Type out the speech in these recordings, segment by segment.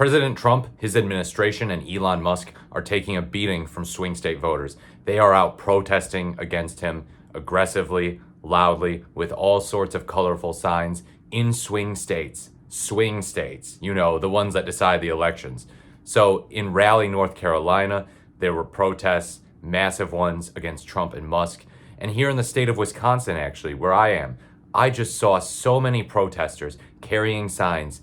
President Trump, his administration, and Elon Musk are taking a beating from swing state voters. They are out protesting against him aggressively, loudly, with all sorts of colorful signs in swing states. Swing states, the ones that decide the elections. So in Raleigh, North Carolina, there were protests, massive ones against Trump and Musk. And here in the state of Wisconsin, actually, where I am, I just saw so many protesters carrying signs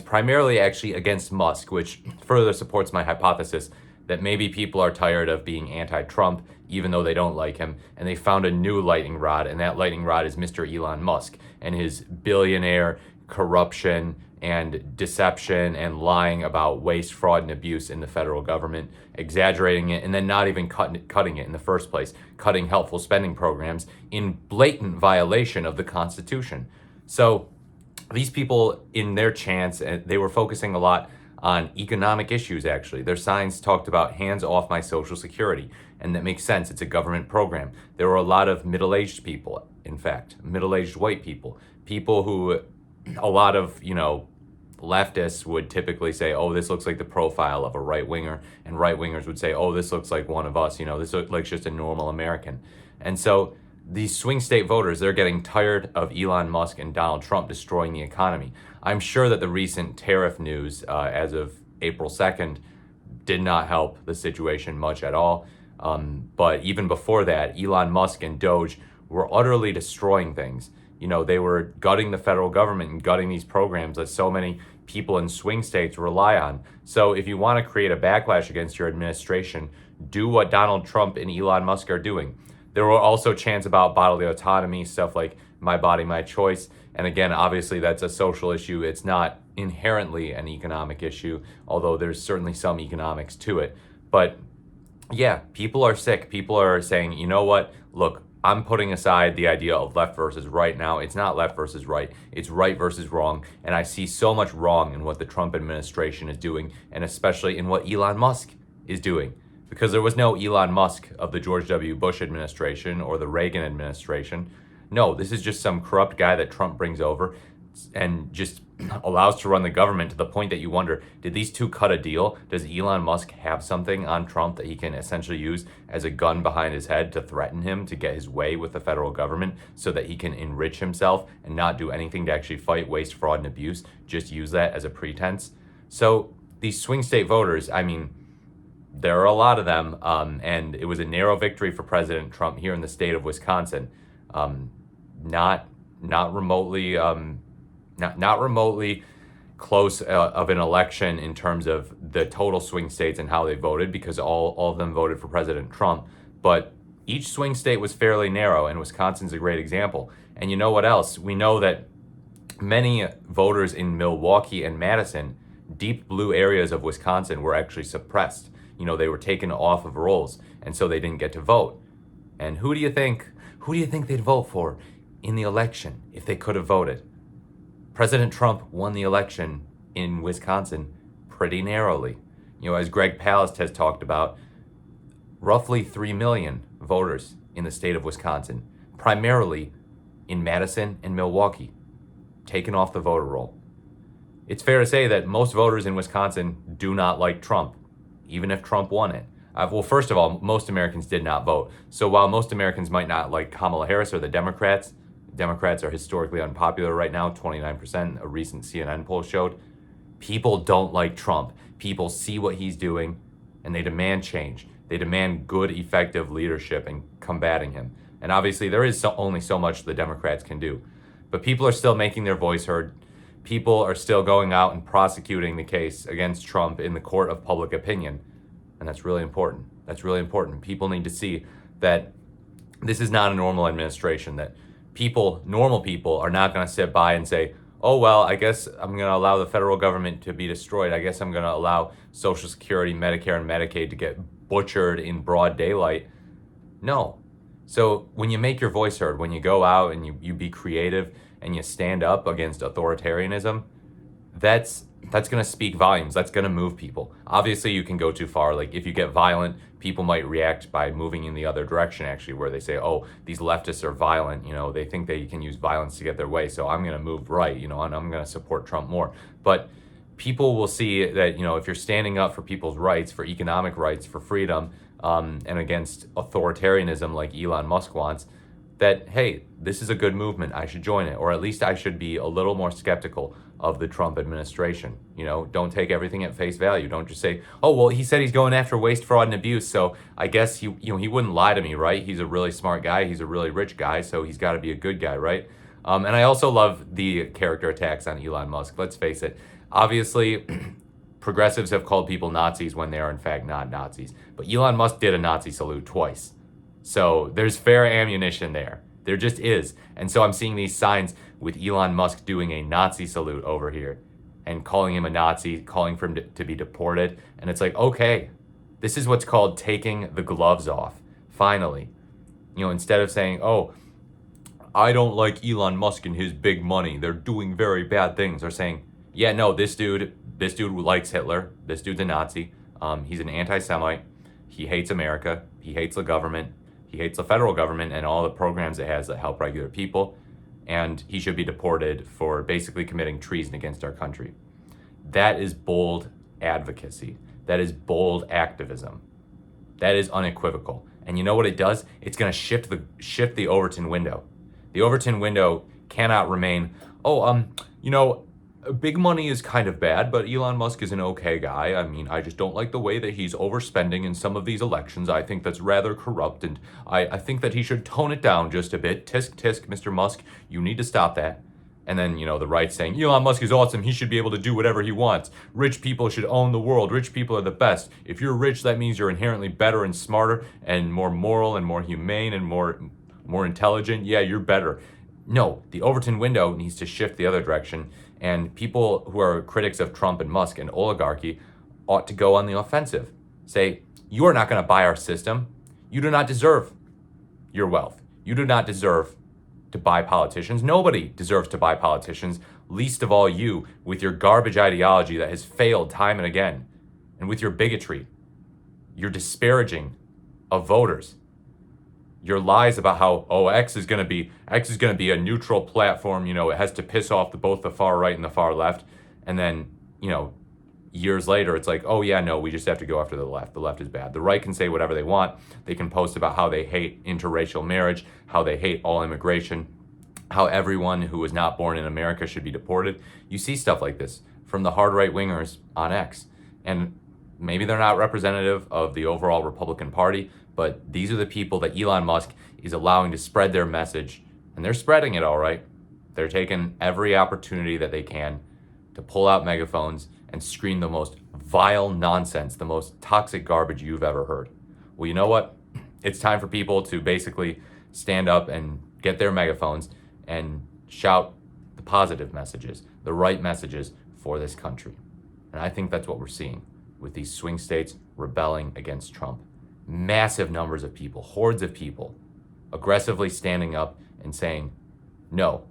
primarily actually against Musk, which further supports my hypothesis that maybe people are tired of being anti-Trump, even though they don't like him, and they found a new lightning rod, and that lightning rod is Mr. Elon Musk and his billionaire corruption and deception and lying about waste, fraud, and abuse in the federal government, exaggerating it, and then not even cutting it in the first place, cutting helpful spending programs in blatant violation of the Constitution. So these people, in their chants, they were focusing a lot on economic issues, actually. Their signs talked about hands off my Social Security, and that makes sense. It's a government program. There were a lot of middle-aged people, in fact, middle-aged white people who a lot of, leftists would typically say, oh, this looks like the profile of a right-winger, and right-wingers would say, oh, this looks like one of us, this looks like just a normal American. And so these swing state voters, they're getting tired of Elon Musk and Donald Trump destroying the economy. I'm sure that the recent tariff news as of April 2nd did not help the situation much at all. But even before that, Elon Musk and Doge were utterly destroying things. They were gutting the federal government and gutting these programs that so many people in swing states rely on. So if you want to create a backlash against your administration, do what Donald Trump and Elon Musk are doing. There were also chants about bodily autonomy, stuff like my body, my choice. And again, obviously that's a social issue. It's not inherently an economic issue, although there's certainly some economics to it. But yeah, people are sick. People are saying, you know what? Look, I'm putting aside the idea of left versus right now. It's not left versus right. It's right versus wrong. And I see so much wrong in what the Trump administration is doing, and especially in what Elon Musk is doing. Because there was no Elon Musk of the George W. Bush administration or the Reagan administration. No, this is just some corrupt guy that Trump brings over and just allows to run the government, to the point that you wonder, did these two cut a deal? Does Elon Musk have something on Trump that he can essentially use as a gun behind his head to threaten him to get his way with the federal government so that he can enrich himself and not do anything to actually fight waste, fraud, and abuse, just use that as a pretense? So these swing state voters, there are a lot of them, and it was a narrow victory for President Trump here in the state of Wisconsin. Not remotely close of an election in terms of the total swing states and how they voted, because all of them voted for President Trump. But each swing state was fairly narrow, and Wisconsin's a great example. And you know what else? We know that many voters in Milwaukee and Madison, deep blue areas of Wisconsin, were actually suppressed. They were taken off of rolls, and so they didn't get to vote. And who do you think they'd vote for in the election if they could have voted? President Trump won the election in Wisconsin pretty narrowly. As Greg Palast has talked about, roughly 3 million voters in the state of Wisconsin, primarily in Madison and Milwaukee, taken off the voter roll. It's fair to say that most voters in Wisconsin do not like Trump, even if Trump won it. Well, first of all, most Americans did not vote. So while most Americans might not like Kamala Harris or the Democrats are historically unpopular right now, 29%, a recent CNN poll showed, people don't like Trump. People see what he's doing, and they demand change. They demand good, effective leadership and combating him. And obviously, there is only so much the Democrats can do. But people are still making their voice heard. People are still going out and prosecuting the case against Trump in the court of public opinion. And that's really important. That's really important. People need to see that this is not a normal administration, that normal people are not going to sit by and say, oh, well, I guess I'm going to allow the federal government to be destroyed. I guess I'm going to allow Social Security, Medicare, and Medicaid to get butchered in broad daylight. No. So when you make your voice heard, when you go out and you be creative and you stand up against authoritarianism, that's going to speak volumes. That's going to move people. Obviously, you can go too far. Like, if you get violent, people might react by moving in the other direction, actually, where they say, oh, these leftists are violent. They think they can use violence to get their way, so I'm going to move right, and I'm going to support Trump more. But people will see that, if you're standing up for people's rights, for economic rights, for freedom, and against authoritarianism like Elon Musk wants, that, hey, this is a good movement. I should join it. Or at least I should be a little more skeptical of the Trump administration. Don't take everything at face value. Don't just say, oh, well, he said he's going after waste, fraud, and abuse. So I guess he wouldn't lie to me, right? He's a really smart guy. He's a really rich guy. So he's got to be a good guy, right? And I also love the character attacks on Elon Musk. Let's face it. Obviously, progressives have called people Nazis when they are in fact not Nazis. But Elon Musk did a Nazi salute twice. So there's fair ammunition there. There just is. And so I'm seeing these signs with Elon Musk doing a Nazi salute over here and calling him a Nazi, calling for him to be deported. And it's like, okay, this is what's called taking the gloves off. Finally, instead of saying, oh, I don't like Elon Musk and his big money, they're doing very bad things. They're saying, yeah, no, this dude likes Hitler. This dude's a Nazi. He's an anti-Semite. He hates America. He hates the government. He hates the federal government and all the programs it has that help regular people. And he should be deported for basically committing treason against our country. That is bold advocacy. That is bold activism. That is unequivocal. And you know what it does? It's going to shift the Overton window. The Overton window cannot remain, big money is kind of bad, but Elon Musk is an okay guy. I mean, I just don't like the way that he's overspending in some of these elections. I think that's rather corrupt, and I think that he should tone it down just a bit. Tisk, tisk, Mr. Musk, you need to stop that. And then, the right saying, Elon Musk is awesome. He should be able to do whatever he wants. Rich people should own the world. Rich people are the best. If you're rich, that means you're inherently better and smarter and more moral and more humane and more intelligent. Yeah, you're better. No, the Overton window needs to shift the other direction. And people who are critics of Trump and Musk and oligarchy ought to go on the offensive. Say, you are not going to buy our system. You do not deserve your wealth. You do not deserve to buy politicians. Nobody deserves to buy politicians, least of all you, with your garbage ideology that has failed time and again, and with your bigotry, your disparaging of voters, your lies about how, X is going to be a neutral platform. It has to piss off both the far right and the far left. And then, years later, it's like, oh yeah, no, we just have to go after the left. The left is bad. The right can say whatever they want. They can post about how they hate interracial marriage, how they hate all immigration, how everyone who was not born in America should be deported. You see stuff like this from the hard right wingers on X. And maybe they're not representative of the overall Republican Party, but these are the people that Elon Musk is allowing to spread their message, and they're spreading it all right. They're taking every opportunity that they can to pull out megaphones and scream the most vile nonsense, the most toxic garbage you've ever heard. Well, you know what? It's time for people to basically stand up and get their megaphones and shout the positive messages, the right messages for this country. And I think that's what we're seeing with these swing states rebelling against Trump. Massive numbers of people, hordes of people, aggressively standing up and saying, no,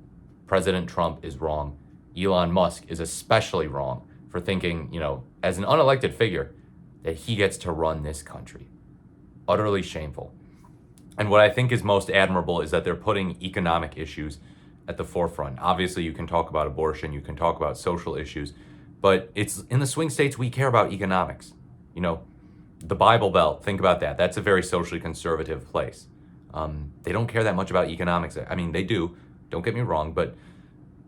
President Trump is wrong. Elon Musk is especially wrong for thinking, as an unelected figure, that he gets to run this country. Utterly shameful. And what I think is most admirable is that they're putting economic issues at the forefront. Obviously, you can talk about abortion, you can talk about social issues, but it's in the swing states we care about economics. The Bible Belt, think about that. That's a very socially conservative place. They don't care that much about economics. I mean, they do. Don't get me wrong, but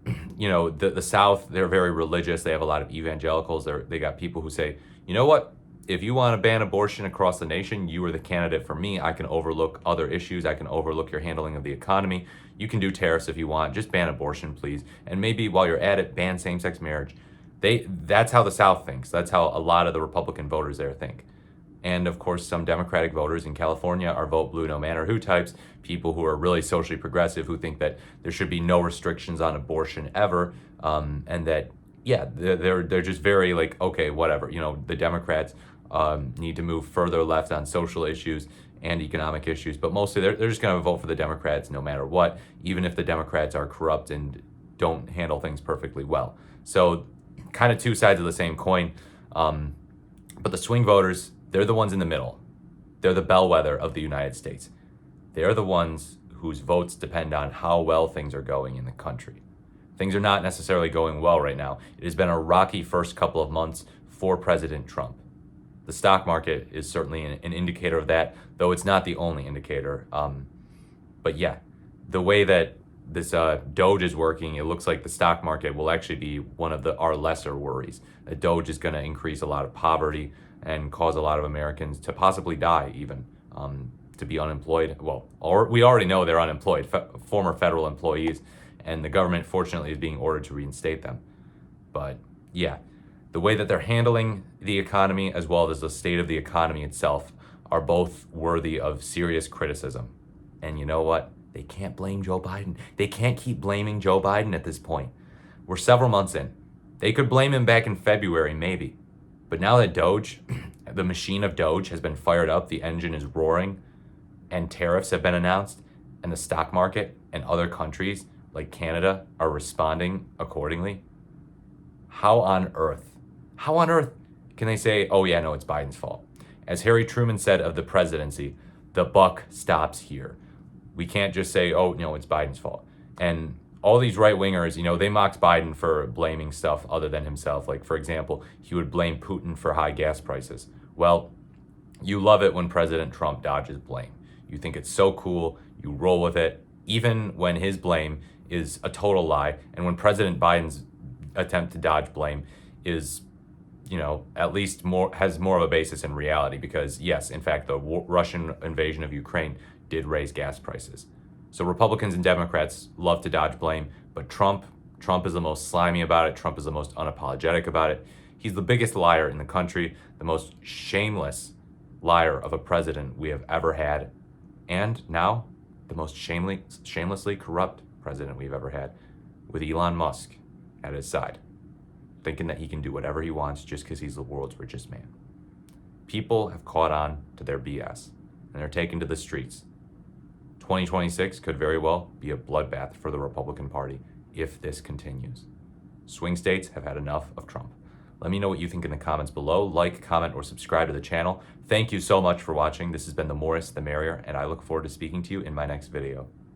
the South, they're very religious. They have a lot of evangelicals. They got people who say, you know what? If you want to ban abortion across the nation, you are the candidate for me. I can overlook other issues. I can overlook your handling of the economy. You can do tariffs if you want. Just ban abortion, please. And maybe while you're at it, ban same-sex marriage. That's how the South thinks. That's how a lot of the Republican voters there think. And of course, some Democratic voters in California are vote blue no matter who types, people who are really socially progressive, who think that there should be no restrictions on abortion ever, and that, yeah, they're just very like, okay, whatever. The Democrats need to move further left on social issues and economic issues, but mostly they're just going to vote for the Democrats no matter what, even if the Democrats are corrupt and don't handle things perfectly well. So kind of two sides of the same coin. But the swing voters, they're the ones in the middle. They're the bellwether of the United States. They're the ones whose votes depend on how well things are going in the country. Things are not necessarily going well right now. It has been a rocky first couple of months for President Trump. The stock market is certainly an indicator of that, though it's not the only indicator. But yeah, the way that this Doge is working, it looks like the stock market will actually be one of our lesser worries. A Doge is going to increase a lot of poverty and cause a lot of Americans to possibly die, even to be unemployed. Well, we already know they're unemployed, former federal employees, and the government, fortunately, is being ordered to reinstate them. But yeah, the way that they're handling the economy, as well as the state of the economy itself, are both worthy of serious criticism. And you know what? They can't blame Joe Biden. They can't keep blaming Joe Biden at this point. We're several months in. They could blame him back in February, maybe. But now that Doge, the machine of Doge has been fired up, the engine is roaring, and tariffs have been announced, and the stock market and other countries like Canada are responding accordingly, how on earth can they say, oh yeah, no, it's Biden's fault? As Harry Truman said of the presidency, the buck stops here. We can't just say, oh, no, it's Biden's fault. And all these right-wingers, they mocked Biden for blaming stuff other than himself. Like, for example, he would blame Putin for high gas prices. Well, you love it when President Trump dodges blame. You think it's so cool, you roll with it, even when his blame is a total lie, and when President Biden's attempt to dodge blame is, at least has more of a basis in reality, because yes, in fact, the Russian invasion of Ukraine did raise gas prices. So Republicans and Democrats love to dodge blame, but Trump is the most slimy about it. Trump is the most unapologetic about it. He's the biggest liar in the country, the most shameless liar of a president we have ever had, and now the most shamelessly corrupt president we've ever had, with Elon Musk at his side, thinking that he can do whatever he wants just because he's the world's richest man. People have caught on to their BS, and they're taken to the streets. 2026 could very well be a bloodbath for the Republican Party if this continues. Swing states have had enough of Trump. Let me know what you think in the comments below. Like, comment, or subscribe to the channel. Thank you so much for watching. This has been The More the Merrier, and I look forward to speaking to you in my next video.